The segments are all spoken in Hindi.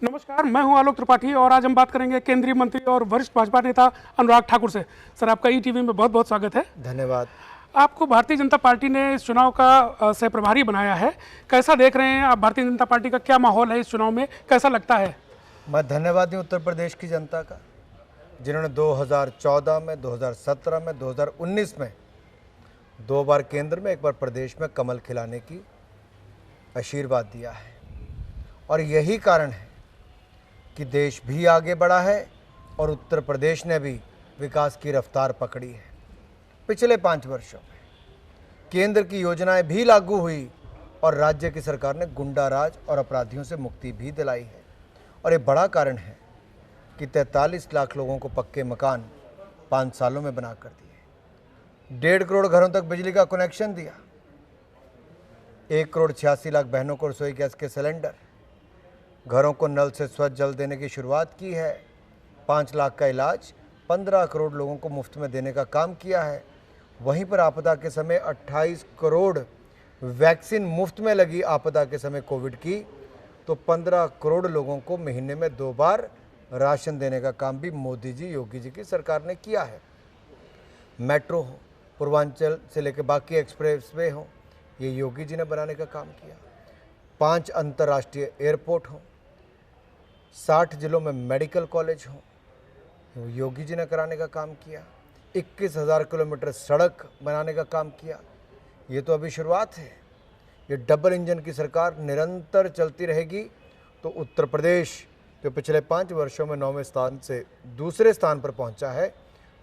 नमस्कार, मैं हूं आलोक त्रिपाठी और आज हम बात करेंगे केंद्रीय मंत्री और वरिष्ठ भाजपा नेता अनुराग ठाकुर से। सर, आपका ईटीवी में बहुत बहुत स्वागत है। धन्यवाद। आपको भारतीय जनता पार्टी ने इस चुनाव का सह प्रभारी बनाया है। कैसा देख रहे हैं आप? भारतीय जनता पार्टी का क्या माहौल है इस चुनाव में, कैसा लगता है? मैं धन्यवादी उत्तर प्रदेश की जनता का, जिन्होंने 2014 में, 2017 में, 2019 में 2 बार केंद्र में, 1 बार प्रदेश में कमल खिलाने की आशीर्वाद दिया है। और यही कारण है कि देश भी आगे बढ़ा है और उत्तर प्रदेश ने भी विकास की रफ्तार पकड़ी है। पिछले 5 वर्षों में केंद्र की योजनाएं भी लागू हुई और राज्य की सरकार ने गुंडा राज और अपराधियों से मुक्ति भी दिलाई है। और ये बड़ा कारण है कि 43 लाख लोगों को पक्के मकान 5 सालों में बना कर दिए, 1.5 करोड़ घरों तक बिजली का कनेक्शन दिया, 1 करोड़ 86 लाख बहनों को रसोई गैस के सिलेंडर, घरों को नल से स्वच्छ जल देने की शुरुआत की है, 5 लाख का इलाज 15 करोड़ लोगों को मुफ्त में देने का काम किया है। वहीं पर आपदा के समय 28 करोड़ वैक्सीन मुफ्त में लगी आपदा के समय कोविड की, तो 15 करोड़ लोगों को महीने में 2 बार राशन देने का काम भी मोदी जी, योगी जी की सरकार ने किया है। मेट्रो हो, पूर्वांचल से लेकर बाकी एक्सप्रेसवे हो, ये योगी जी ने बनाने का काम किया। 5 अंतर्राष्ट्रीय एयरपोर्ट हों, 60 जिलों में मेडिकल कॉलेज हों, वो योगी जी ने कराने का काम किया। 21,000 किलोमीटर सड़क बनाने का काम किया। ये तो अभी शुरुआत है। ये डबल इंजन की सरकार निरंतर चलती रहेगी तो उत्तर प्रदेश जो पिछले 5 वर्षों में 9वें स्थान से दूसरे स्थान पर पहुंचा है,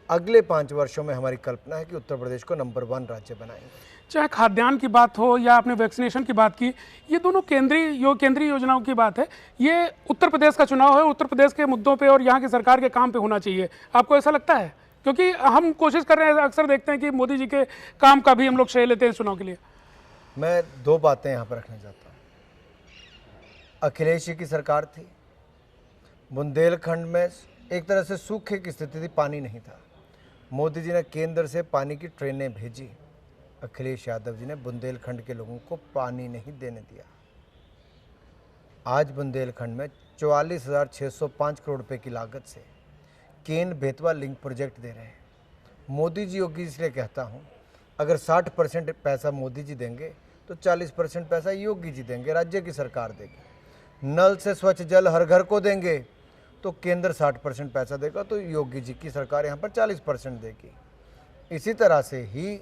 अगले 5 वर्षों में हमारी कल्पना है कि उत्तर प्रदेश को नंबर 1 राज्य बनाएंगे। चाहे खाद्यान्न की बात हो या आपने वैक्सीनेशन की बात की, ये दोनों केंद्रीय योजनाओं की बात है। ये उत्तर प्रदेश का चुनाव है, उत्तर प्रदेश के मुद्दों पे और यहाँ की सरकार के काम पे होना चाहिए। आपको ऐसा लगता है? क्योंकि हम कोशिश कर रहे हैं, अक्सर देखते हैं कि मोदी जी के काम का भी हम लोग श्रेय लेते हैं चुनाव के लिए। मैं 2 बातें यहाँ पर रखना चाहता हूँ। अखिलेश जी की सरकार थी, बुंदेलखंड में एक तरह से सूखे की स्थिति थी, पानी नहीं था। मोदी जी ने केंद्र से पानी की ट्रेनें भेजी, अखिलेश यादव जी ने बुंदेलखंड के लोगों को पानी नहीं देने दिया। आज बुंदेलखंड में 44,605 करोड़ रुपए की लागत से केन बेतवा लिंक प्रोजेक्ट दे रहे हैं। मोदी जी, योगी जी इसलिए कहता हूँ, अगर 60% पैसा मोदी जी देंगे तो 40% पैसा योगी जी देंगे, राज्य की सरकार देगी। नल से स्वच्छ जल हर घर को देंगे तो केंद्र 60% पैसा देगा, तो योगी जी की सरकार यहाँ पर 40% देगी। इसी तरह से ही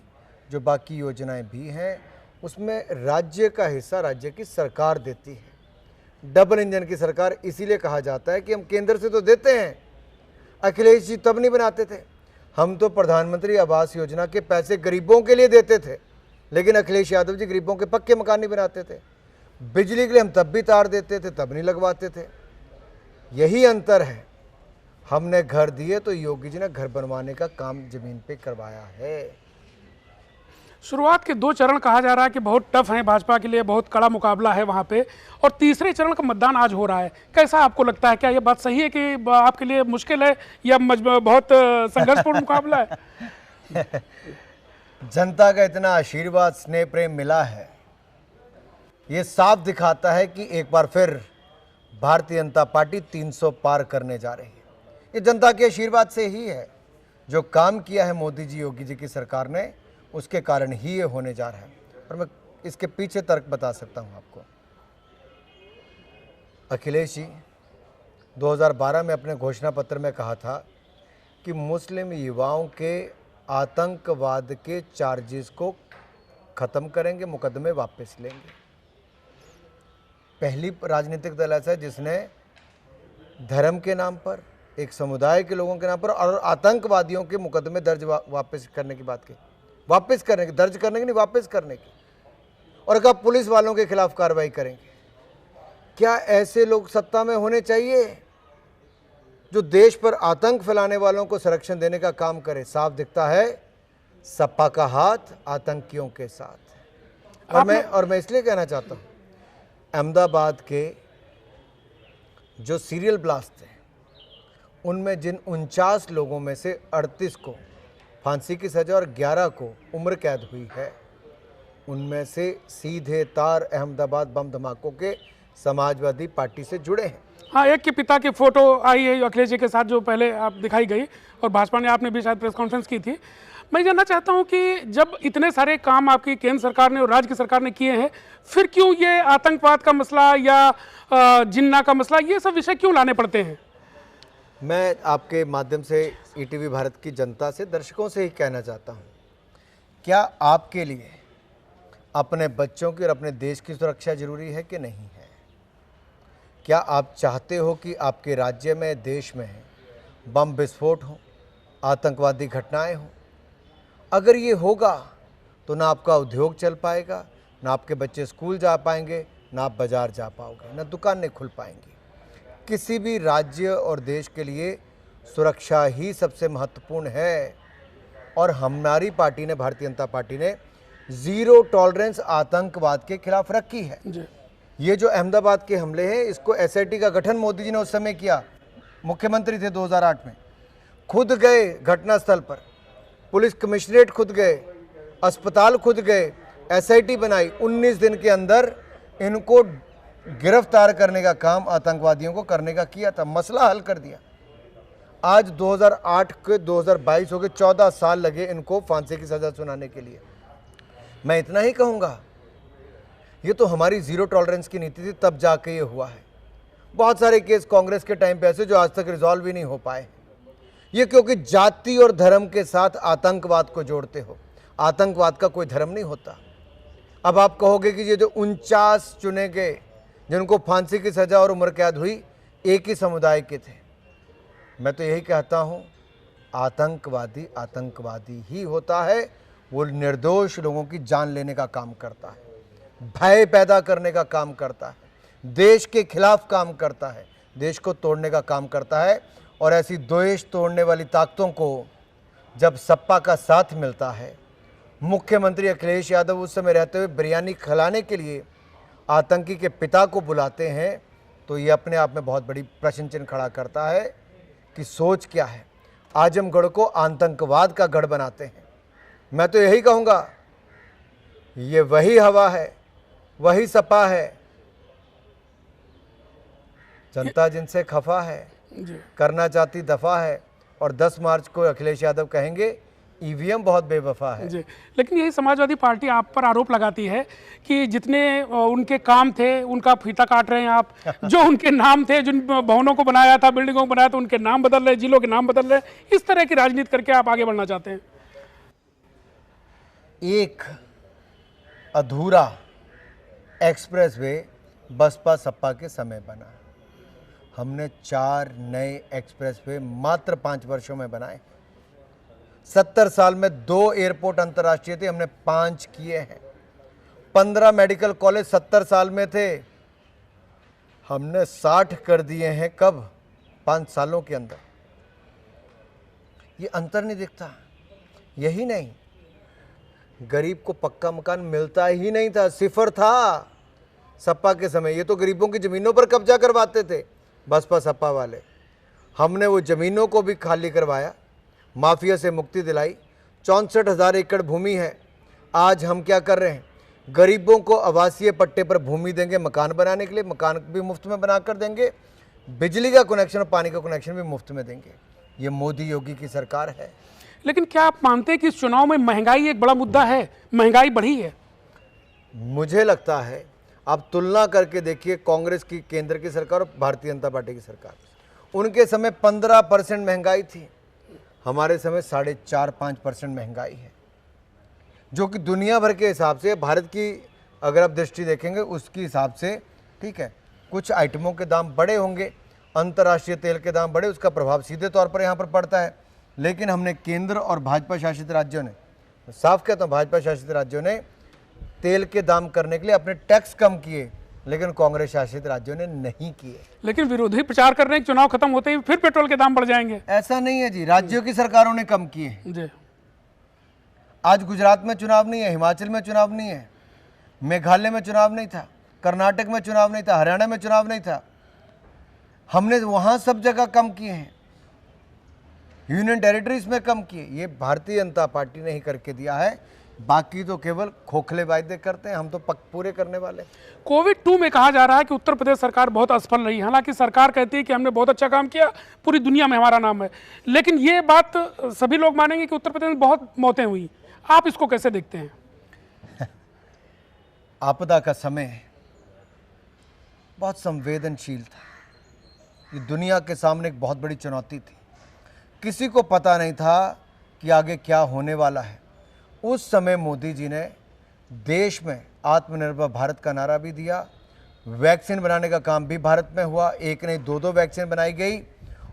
जो बाकी योजनाएं भी हैं उसमें राज्य का हिस्सा राज्य की सरकार देती है। डबल इंजन की सरकार इसीलिए कहा जाता है कि हम केंद्र से तो देते हैं। अखिलेश जी तब नहीं बनाते थे, हम तो प्रधानमंत्री आवास योजना के पैसे गरीबों के लिए देते थे, लेकिन अखिलेश यादव जी गरीबों के पक्के मकान नहीं बनाते थे। बिजली के लिए हम तब भी तार देते थे, तब नहीं लगवाते थे। यही अंतर है। हमने घर दिए तो योगी जी ने घर बनवाने का काम जमीन पे करवाया है। शुरुआत के 2 चरण कहा जा रहा है कि बहुत टफ है भाजपा के लिए, बहुत कड़ा मुकाबला है वहां पे, और तीसरे चरण का मतदान आज हो रहा है। कैसा आपको लगता है? क्या ये बात सही है कि आपके लिए मुश्किल है या बहुत संघर्षपूर्ण मुकाबला है? जनता का इतना आशीर्वाद, स्नेह, प्रेम मिला है, ये साफ दिखाता है कि एक बार फिर भारतीय जनता पार्टी 300 पार करने जा रही है। ये जनता के आशीर्वाद से ही है। जो काम किया है मोदी जी, योगी जी की सरकार ने, उसके कारण ही ये होने जा रहा है। और मैं इसके पीछे तर्क बता सकता हूं आपको। अखिलेश जी 2012 में अपने घोषणा पत्र में कहा था कि मुस्लिम युवाओं के आतंकवाद के चार्जेस को ख़त्म करेंगे, मुकदमे वापस लेंगे। पहली राजनीतिक दल ऐसा है जिसने धर्म के नाम पर, एक समुदाय के लोगों के नाम पर और आतंकवादियों के मुकदमे दर्ज वापस करने की बात की। वापस करने की, दर्ज करने की नहीं, वापस करने की। और कहा पुलिस वालों के खिलाफ कार्रवाई करेंगे। क्या ऐसे लोग सत्ता में होने चाहिए जो देश पर आतंक फैलाने वालों को संरक्षण देने का काम करे? साफ दिखता है सपा का हाथ आतंकियों के साथ। और मैं इसलिए कहना चाहता हूं, अहमदाबाद के जो सीरियल ब्लास्ट थे उनमें जिन 49 लोगों में से 38 को फांसी की सजा और 11 को उम्र कैद हुई है, उनमें से सीधे तार अहमदाबाद बम धमाकों के समाजवादी पार्टी से जुड़े हैं। हाँ, एक के पिता की फोटो आई है अखिलेश जी के साथ जो पहले आप दिखाई गई, और भाजपा ने आपने भी शायद प्रेस कॉन्फ्रेंस की थी। मैं जानना चाहता हूँ कि जब इतने सारे काम आपकी केंद्र सरकार ने और राज्य की सरकार ने किए हैं, फिर क्यों ये आतंकवाद का मसला या जिन्ना का मसला, ये सब विषय क्यों लाने पड़ते हैं? मैं आपके माध्यम से ईटीवी भारत की जनता से, दर्शकों से ही कहना चाहता हूँ, क्या आपके लिए अपने बच्चों की और अपने देश की सुरक्षा जरूरी है कि नहीं है? क्या आप चाहते हो कि आपके राज्य में, देश में बम विस्फोट हो, आतंकवादी घटनाएं हो? अगर ये होगा तो ना आपका उद्योग चल पाएगा, ना आपके बच्चे स्कूल जा पाएंगे, ना आप बाजार जा पाओगे, ना दुकानें खुल पाएंगी। किसी भी राज्य और देश के लिए सुरक्षा ही सबसे महत्वपूर्ण है। और हमारी पार्टी ने, भारतीय जनता पार्टी ने, जीरो टॉलरेंस आतंकवाद के खिलाफ रखी है। जी। ये जो अहमदाबाद के हमले हैं, इसको एसआईटी का गठन मोदी जी ने उस समय किया, मुख्यमंत्री थे 2008 में, खुद गए घटनास्थल पर, पुलिस कमिश्नरेट खुद गए, अस्पताल खुद गए, एसआईटी बनाई, 19 दिन के अंदर इनको गिरफ्तार करने का काम आतंकवादियों को करने का किया था, मसला हल कर दिया। आज 2008 के 2022 हो गए, 14 साल लगे इनको फांसी की सजा सुनाने के लिए। मैं इतना ही कहूँगा, ये तो हमारी जीरो टॉलरेंस की नीति थी, तब जाके ये हुआ है। बहुत सारे केस कांग्रेस के टाइम पे ऐसे जो आज तक रिजॉल्व ही नहीं हो पाए। ये क्योंकि जाति और धर्म के साथ आतंकवाद को जोड़ते हो। आतंकवाद का कोई धर्म नहीं होता। अब आप कहोगे कि ये जो 49 चुने गए जिनको फांसी की सजा और उम्र कैद हुई, एक ही समुदाय के थे। मैं तो यही कहता हूँ, आतंकवादी आतंकवादी ही होता है। वो निर्दोष लोगों की जान लेने का काम करता है, भय पैदा करने का काम करता है, देश के खिलाफ काम करता है, देश को तोड़ने का काम करता है। और ऐसी देश तोड़ने वाली ताकतों को जब सपा का साथ मिलता है, मुख्यमंत्री अखिलेश यादव उस समय रहते हुए बिरयानी खिलाने के लिए आतंकी के पिता को बुलाते हैं, तो ये अपने आप में बहुत बड़ी प्रश्न चिन्ह खड़ा करता है कि सोच क्या है। आजमगढ़ को आतंकवाद का गढ़ बनाते हैं। मैं तो यही कहूँगा, ये वही हवा है, वही सपा है। जनता जिनसे खफा है, करना चाहती दफा है। और 10 मार्च को अखिलेश यादव कहेंगे ईवीएम बहुत बेवफा है। जी, लेकिन यही समाजवादी पार्टी आप पर आरोप लगाती है कि जितने उनके काम थे उनका फीता काट रहे हैं आप। जो उनके नाम थे, जिन भवनों को बनाया था, बिल्डिंगों को बनाया था, उनके नाम बदल रहे, जिलों के नाम बदल रहे। इस तरह की राजनीति करके आप आगे बढ़ना चाहते हैं। एक अधूरा एक्सप्रेसवे बसपा सपा के समय बना। हमने 4 नए एक्सप्रेसवे मात्र 5 वर्षों में बनाए। 70 साल में 2 एयरपोर्ट अंतर्राष्ट्रीय थे, हमने 5 किए हैं। 15 मेडिकल कॉलेज 70 साल में थे, हमने 60 कर दिए हैं। कब? 5 सालों के अंदर। ये अंतर नहीं दिखता। यही नहीं, गरीब को पक्का मकान मिलता ही नहीं था, सिफर था सपा के समय। ये तो गरीबों की जमीनों पर कब्जा करवाते थे बसपा सपा वाले। हमने वो जमीनों को भी खाली करवाया, माफिया से मुक्ति दिलाई। 64,000 एकड़ भूमि है। आज हम क्या कर रहे हैं, गरीबों को आवासीय पट्टे पर भूमि देंगे मकान बनाने के लिए, मकान भी मुफ्त में बनाकर देंगे, बिजली का कनेक्शन और पानी का कनेक्शन भी मुफ्त में देंगे। ये मोदी योगी की सरकार है। लेकिन क्या आप मानते हैं कि इस चुनाव में महंगाई एक बड़ा मुद्दा है? महंगाई बढ़ी है? मुझे लगता है, आप तुलना करके देखिए कांग्रेस की केंद्र की सरकार और भारतीय जनता पार्टी की सरकार। उनके समय 15% महंगाई थी, हमारे समय 4.5-5% महंगाई है, जो कि दुनिया भर के हिसाब से, भारत की अगर आप दृष्टि देखेंगे उसके हिसाब से ठीक है। कुछ आइटमों के दाम बढ़े होंगे, अंतर्राष्ट्रीय तेल के दाम बढ़े, उसका प्रभाव सीधे तौर पर यहाँ पर पड़ता है। लेकिन हमने केंद्र और भाजपा शासित राज्यों ने, साफ कहता हूँ, भाजपा शासित राज्यों ने तेल के दाम करने के लिए अपने टैक्स कम किए, लेकिन कांग्रेस शासित राज्यों ने नहीं किए। लेकिन विरोधी प्रचार कर रहे हैं कि चुनाव खत्म होते ही फिर पेट्रोल के दाम बढ़ जाएंगे। ऐसा नहीं है जी, राज्यों की सरकारों ने कम किए। जी, आज गुजरात में चुनाव नहीं है, हिमाचल में चुनाव नहीं है, मेघालय में चुनाव नहीं था, कर्नाटक में चुनाव नहीं था, हरियाणा में चुनाव नहीं था। हमने वहां सब जगह कम किए हैं, यूनियन टेरिटरीज में कम किए। ये भारतीय जनता पार्टी ने ही करके दिया है। बाकी तो केवल खोखले वायदे करते हैं, हम तो पक पूरे करने वाले हैं। कोविड-2 में कहा जा रहा है कि उत्तर प्रदेश सरकार बहुत असफल रही। हालांकि सरकार कहती है कि हमने बहुत अच्छा काम किया, पूरी दुनिया में हमारा नाम है, लेकिन ये बात सभी लोग मानेंगे कि उत्तर प्रदेश में बहुत मौतें हुई। आप इसको कैसे देखते हैं? आपदा का समय बहुत संवेदनशील था। ये दुनिया के सामने एक बहुत बड़ी चुनौती थी। किसी को पता नहीं था कि आगे क्या होने वाला है। उस समय मोदी जी ने देश में आत्मनिर्भर भारत का नारा भी दिया, वैक्सीन बनाने का काम भी भारत में हुआ, एक नहीं दो वैक्सीन बनाई गई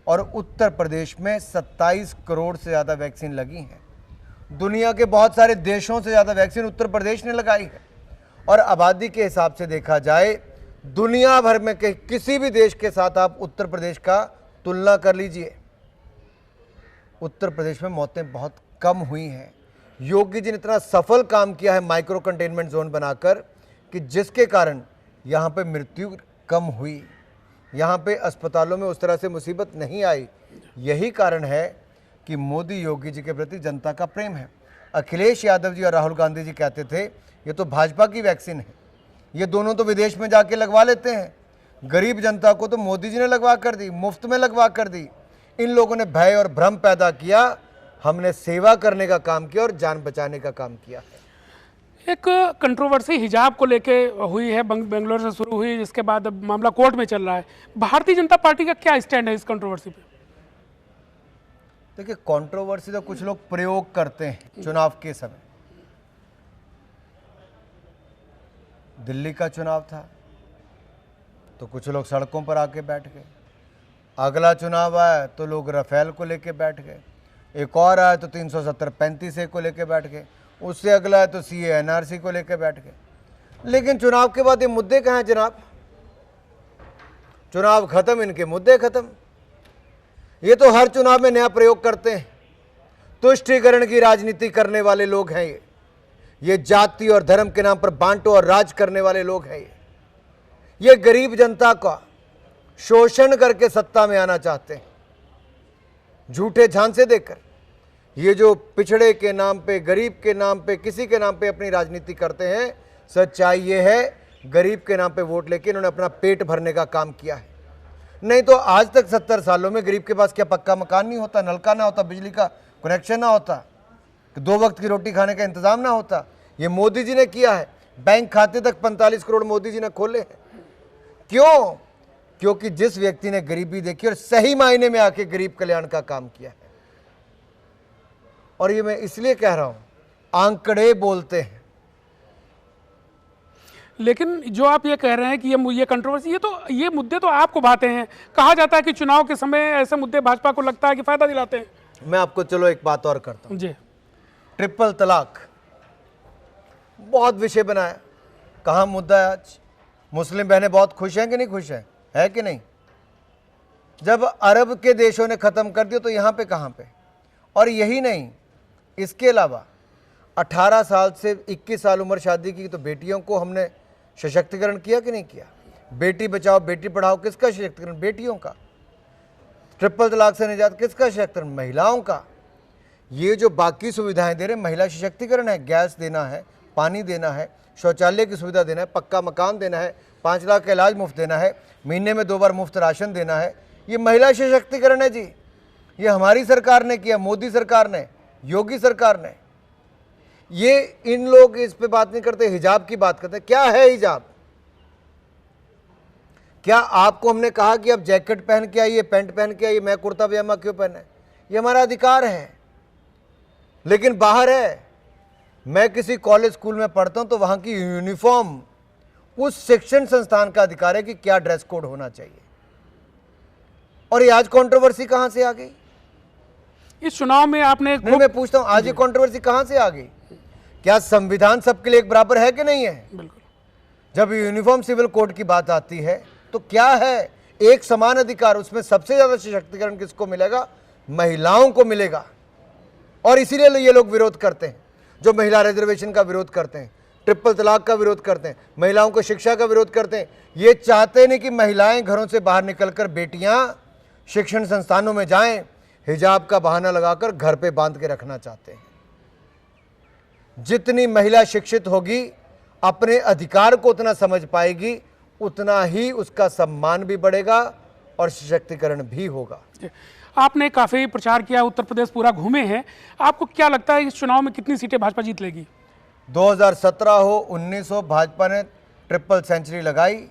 और उत्तर प्रदेश में 27 करोड़ से ज़्यादा वैक्सीन लगी हैं। दुनिया के बहुत सारे देशों से ज़्यादा वैक्सीन उत्तर प्रदेश ने लगाई है। और आबादी के हिसाब से देखा जाए, दुनिया भर में के किसी भी देश के साथ आप उत्तर प्रदेश का तुलना कर लीजिए, उत्तर प्रदेश में मौतें बहुत कम हुई हैं। योगी जी ने इतना सफल काम किया है माइक्रो कंटेनमेंट जोन बनाकर कि जिसके कारण यहाँ पे मृत्यु कम हुई, यहाँ पे अस्पतालों में उस तरह से मुसीबत नहीं आई। यही कारण है कि मोदी योगी जी के प्रति जनता का प्रेम है। अखिलेश यादव जी और राहुल गांधी जी कहते थे ये तो भाजपा की वैक्सीन है, ये दोनों तो विदेश में जाके लगवा लेते हैं, गरीब जनता को तो मोदी जी ने लगवा कर दी, मुफ्त में लगवा कर दी। इन लोगों ने भय और भ्रम पैदा किया, हमने सेवा करने का काम किया और जान बचाने का काम किया। एक कंट्रोवर्सी हिजाब को लेके हुई है, बेंगलोर से शुरू हुई, जिसके बाद अब मामला कोर्ट में चल रहा है। भारतीय जनता पार्टी का क्या स्टैंड है इस कंट्रोवर्सी पे? देखिए, कंट्रोवर्सी तो कुछ लोग प्रयोग करते हैं चुनाव के समय। दिल्ली का चुनाव था तो कुछ लोग सड़कों पर आके बैठ गए, अगला चुनाव आया तो लोग राफेल को लेके बैठ गए, एक और आया तो 370-35 को लेके बैठ गए, उससे अगला है तो सीए एनआरसी को लेके बैठ गए। लेकिन चुनाव के बाद ये मुद्दे कहाँ हैं जनाब? चुनाव खत्म, इनके मुद्दे खत्म। ये तो हर चुनाव में नया प्रयोग करते हैं। तुष्टीकरण की राजनीति करने वाले लोग हैं ये जाति और धर्म के नाम पर बांटो और राज करने वाले लोग हैं ये गरीब जनता का शोषण करके सत्ता में आना चाहते हैं, झूठे झांसे देकर। ये जो पिछड़े के नाम पे, गरीब के नाम पे, किसी के नाम पे अपनी राजनीति करते हैं, सच्चाई ये है गरीब के नाम पे वोट लेके इन्होंने अपना पेट भरने का काम किया है। नहीं तो आज तक 70 सालों में गरीब के पास क्या पक्का मकान नहीं होता, नलका ना होता, बिजली का कनेक्शन ना होता, 2 वक्त की रोटी खाने का इंतजाम ना होता? ये मोदी जी ने किया है। बैंक खाते तक 45 करोड़ मोदी जी ने खोले हैं। क्यों? क्योंकि जिस व्यक्ति ने गरीबी देखी और सही मायने में आके गरीब कल्याण का काम किया है। और ये मैं इसलिए कह रहा हूं, आंकड़े बोलते हैं। लेकिन जो आप ये कह रहे हैं कि ये कंट्रोवर्सी, ये मुद्दे तो आपको भाते हैं। कहा जाता है कि चुनाव के समय ऐसे मुद्दे भाजपा को लगता है कि फायदा दिलाते हैं। मैं आपको चलो एक बात और करता हूं जी। ट्रिपल तलाक बहुत विषय बनाया, कहाँ मुद्दा है आज? मुस्लिम बहनें बहुत खुश हैं कि नहीं खुश हैं? है कि नहीं? जब अरब के देशों ने ख़त्म कर दिया तो यहाँ पे कहाँ पे? और यही नहीं, इसके अलावा 18 साल से 21 साल उम्र शादी की तो बेटियों को हमने सशक्तिकरण किया कि नहीं किया? बेटी बचाओ बेटी पढ़ाओ, किसका सशक्तिकरण? बेटियों का। ट्रिपल तलाक से निजात, किसका सशक्तिकरण? महिलाओं का। ये जो बाकी सुविधाएं दे रहे हैं, महिला सशक्तिकरण है। गैस देना है, पानी देना है, शौचालय की सुविधा देना है, पक्का मकान देना है, 5 लाख का इलाज मुफ्त देना है, महीने में 2 बार मुफ्त राशन देना है। ये महिला सशक्तिकरण है जी। ये हमारी सरकार ने किया, मोदी सरकार ने, योगी सरकार ने। ये इन लोग इस पे बात नहीं करते, हिजाब की बात करते। क्या है हिजाब? क्या आपको हमने कहा कि आप जैकेट पहन के आइए, पैंट पहन के आइए, मैं कुर्ता पजामा क्यों पहने? ये हमारा अधिकार है। लेकिन बाहर है, मैं किसी कॉलेज स्कूल में पढ़ता हूं तो वहां की यूनिफॉर्म उस शिक्षण संस्थान का अधिकार है कि क्या ड्रेस कोड होना चाहिए। और ये आज कंट्रोवर्सी कहां से आ गई? इस चुनाव में आपने मैं पूछता हूं, आज ये कंट्रोवर्सी कहां से आ गई? क्या संविधान सबके लिए एक बराबर है कि नहीं है? बिल्कुल। जब यूनिफॉर्म सिविल कोड की बात आती है तो क्या है? एक समान अधिकार। उसमें सबसे ज्यादा सशक्तिकरण किसको मिलेगा? महिलाओं को मिलेगा। और इसीलिए ये लोग विरोध करते हैं, जो महिला रिजर्वेशन का विरोध करते हैं, ट्रिपल तलाक का विरोध करते हैं, महिलाओं को शिक्षा का विरोध करते हैं। ये चाहते नहीं कि महिलाएं घरों से बाहर निकलकर बेटियां शिक्षण संस्थानों में जाएं, हिजाब का बहाना लगाकर घर पे बांध के रखना चाहते हैं। जितनी महिला शिक्षित होगी, अपने अधिकार को उतना समझ पाएगी, उतना ही उसका सम्मान भी बढ़ेगा और सशक्तिकरण भी होगा। आपने काफ़ी प्रचार किया, उत्तर प्रदेश पूरा घूमे हैं, आपको क्या लगता है इस चुनाव में कितनी सीटें भाजपा जीत लेगी? 2017 हो, 19 हो, भाजपा ने ट्रिपल सेंचुरी लगाई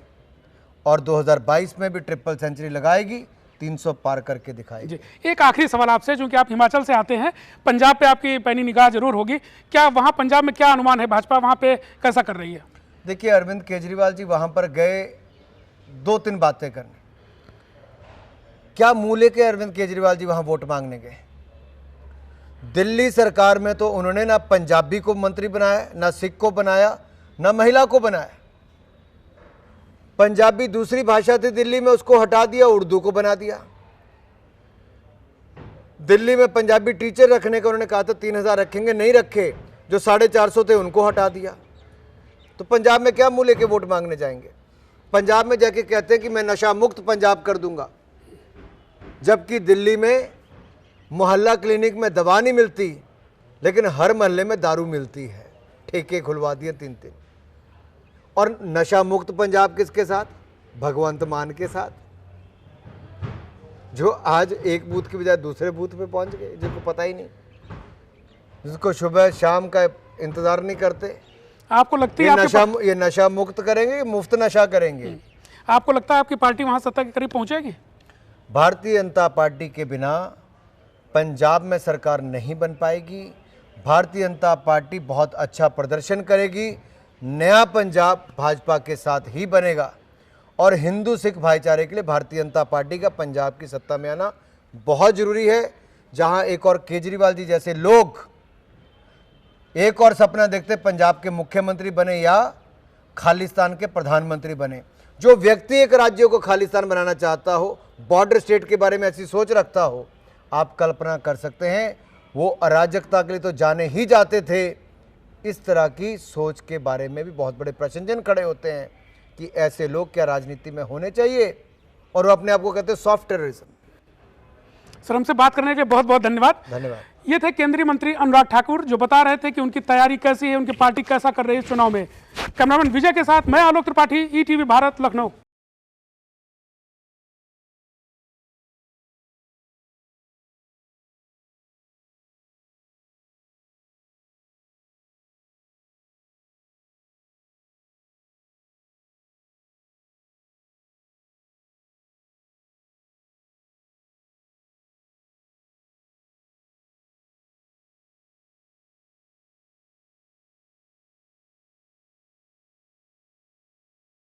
और 2022 में भी ट्रिपल सेंचुरी लगाएगी, 300 पार करके दिखाएगी। जी, एक आखिरी सवाल आपसे, क्योंकि आप हिमाचल से आते हैं, पंजाब पे आपकी पैनी निगाह जरूर होगी, क्या वहाँ पंजाब में क्या अनुमान है, भाजपा वहाँ पे कैसा कर रही है? देखिए, अरविंद केजरीवाल जी वहाँ पर गए 2-3 बातें करने। क्या मुँह लेके अरविंद केजरीवाल जी वहाँ वोट मांगने गए? दिल्ली सरकार में तो उन्होंने ना पंजाबी को मंत्री बनाया, ना सिख को बनाया, ना महिला को बनाया। पंजाबी दूसरी भाषा थी दिल्ली में, उसको हटा दिया, उर्दू को बना दिया। दिल्ली में पंजाबी टीचर रखने का उन्होंने कहा था 3000 रखेंगे, नहीं रखे, जो 450 थे उनको हटा दिया। तो पंजाब में क्या मुंह लेके वोट मांगने जाएंगे? पंजाब में जाके कहते हैं कि मैं नशा मुक्त पंजाब कर दूंगा, जबकि दिल्ली में मोहल्ला क्लिनिक में दवा नहीं मिलती, लेकिन हर मोहल्ले में दारू मिलती है। ठेके खुलवा दिए 3-3। और नशा मुक्त पंजाब किसके साथ? भगवंत मान के साथ, जो आज एक बूथ की बजाय दूसरे बूथ पे पहुंच गए, जिनको पता ही नहीं, जिसको सुबह शाम का इंतजार नहीं करते। आपको लगती है ये नशा मुक्त करेंगे, मुफ्त नशा करेंगे? आपको लगता है आपकी पार्टी वहां सत्ता के करीब पहुंचेगी? भारतीय जनता पार्टी के बिना पंजाब में सरकार नहीं बन पाएगी। भारतीय जनता पार्टी बहुत अच्छा प्रदर्शन करेगी, नया पंजाब भाजपा के साथ ही बनेगा और हिंदू सिख भाईचारे के लिए भारतीय जनता पार्टी का पंजाब की सत्ता में आना बहुत जरूरी है। जहां एक और केजरीवाल जी जैसे लोग एक और सपना देखते पंजाब के मुख्यमंत्री बने या खालिस्तान के प्रधानमंत्री बने। जो व्यक्ति एक राज्य को खालिस्तान बनाना चाहता हो, बॉर्डर स्टेट के बारे में ऐसी सोच रखता हो, आप कल्पना कर सकते हैं वो अराजकता के लिए तो जाने ही जाते थे। इस तरह की सोच के बारे में भी बहुत बड़े प्रश्नचिन्ह खड़े होते हैं कि ऐसे लोग क्या राजनीति में होने चाहिए, और वो अपने आप को कहते हैं सॉफ्ट टेररिज्म। सर, हमसे बात करने के लिए बहुत बहुत धन्यवाद। धन्यवाद। ये थे केंद्रीय मंत्री अनुराग ठाकुर, जो बता रहे थे कि उनकी तैयारी कैसी है, उनकी पार्टी कैसा कर रही है इस चुनाव में। कैमरामैन विजय के साथ मैं आलोक त्रिपाठी, ईटीवी भारत, लखनऊ।